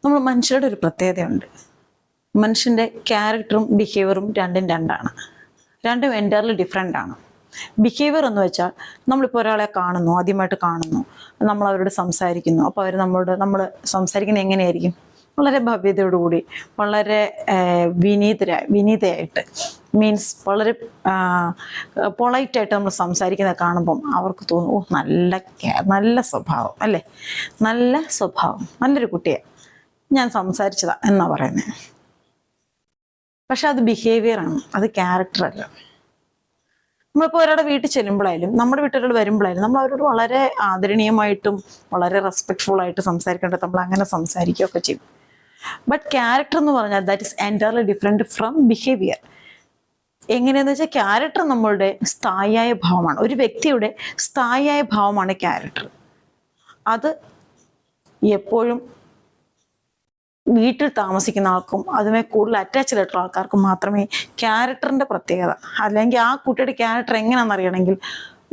നമ്മൾ മനുഷ്യരുടെ ഒരു പ്രത്യേകതയുണ്ട്. മനുഷ്യൻ്റെ ക്യാരക്ടറും ബിഹേവിയറും രണ്ടും രണ്ടാണ്. രണ്ടും എൻറ്റയർലി ഡിഫറെൻ്റ് ആണ്. ബിഹേവിയർ എന്ന് വെച്ചാൽ നമ്മളിപ്പോൾ ഒരാളെ കാണുന്നു, ആദ്യമായിട്ട് കാണുന്നു, നമ്മൾ അവരോട് സംസാരിക്കുന്നു. അപ്പോൾ അവർ നമ്മൾ സംസാരിക്കുന്നത് എങ്ങനെയായിരിക്കും? വളരെ ഭവ്യതയോടുകൂടി, വളരെ വിനീതയായിട്ട്, മീൻസ് വളരെ പൊളൈറ്റായിട്ട് നമ്മൾ സംസാരിക്കുന്നത് കാണുമ്പം അവർക്ക് തോന്നും, ഓ നല്ല സ്വഭാവം അല്ലേ, നല്ല സ്വഭാവം, നല്ലൊരു കുട്ടിയെ ഞാൻ സംസാരിച്ചതാ എന്നാ പറയുന്നത്. പക്ഷെ അത് ബിഹേവിയറാണ്, അത് ക്യാരക്ടറല്ല. നമ്മളിപ്പോൾ ഒരാളുടെ വീട്ടിൽ ചെല്ലുമ്പോഴായാലും, നമ്മുടെ വീട്ടിൽ വരുമ്പോഴായാലും നമ്മൾ അവരോട് വളരെ ആദരണീയമായിട്ടും വളരെ റെസ്പെക്ട്ഫുൾ ആയിട്ട് സംസാരിക്കേണ്ടത് നമ്മൾ അങ്ങനെ സംസാരിക്കുകയൊക്കെ ചെയ്യും. ബട്ട് ക്യാരക്ടർ എന്ന് പറഞ്ഞാൽ that is entirely different from behaviour. എങ്ങനെയാന്ന് വെച്ചാൽ ക്യാരക്ടർ നമ്മളുടെ സ്ഥായിയായ ഭാവമാണ്. ഒരു വ്യക്തിയുടെ സ്ഥായിയായ ഭാവമാണ് ക്യാരക്ടർ. അത് എപ്പോഴും വീട്ടിൽ താമസിക്കുന്ന ആൾക്കും അതുമായി കൂടുതൽ അറ്റാച്ച്ഡ് ആയിട്ടുള്ള ആൾക്കാർക്കും മാത്രമേ ക്യാരക്ടറിൻ്റെ പ്രത്യേകത, അല്ലെങ്കിൽ ആ കുട്ടിയുടെ ക്യാരക്ടർ എങ്ങനെയാണെന്ന് അറിയണമെങ്കിൽ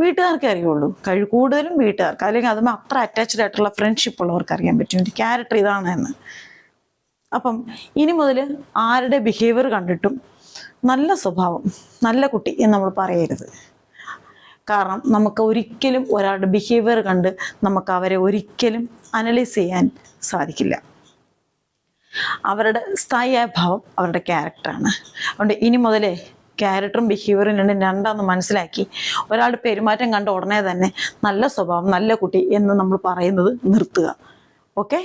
വീട്ടുകാർക്കേ അറിയുള്ളൂ. കൂടുതലും വീട്ടുകാർക്ക്, അല്ലെങ്കിൽ അതുമായി അത്ര അറ്റാച്ച്ഡ് ആയിട്ടുള്ള ഫ്രണ്ട്ഷിപ്പ് ഉള്ളവർക്ക് അറിയാൻ പറ്റും ഒരു ക്യാരക്ടർ ഇതാണ് എന്ന്. അപ്പം ഇനി മുതൽ ആരുടെ ബിഹേവിയർ കണ്ടിട്ടും നല്ല സ്വഭാവം, നല്ല കുട്ടി എന്ന് നമ്മൾ പറയരുത്. കാരണം നമുക്ക് ഒരിക്കലും ഒരാളുടെ ബിഹേവിയർ കണ്ട് നമുക്ക് അവരെ ഒരിക്കലും അനലൈസ് ചെയ്യാൻ സാധിക്കില്ല. അവരുടെ സ്ഥായിയായ ഭാവം അവരുടെ ക്യാരക്ടറാണ്. അതുകൊണ്ട് ഇനി മുതലേ ക്യാരക്ടറും ബിഹേവിയറും രണ്ടാന്ന് മനസ്സിലാക്കി ഒരാളുടെ പെരുമാറ്റം കണ്ട ഉടനെ തന്നെ നല്ല സ്വഭാവം, നല്ല കുട്ടി എന്ന് നമ്മൾ പറയുന്നത് നിർത്തുക. ഓക്കെ.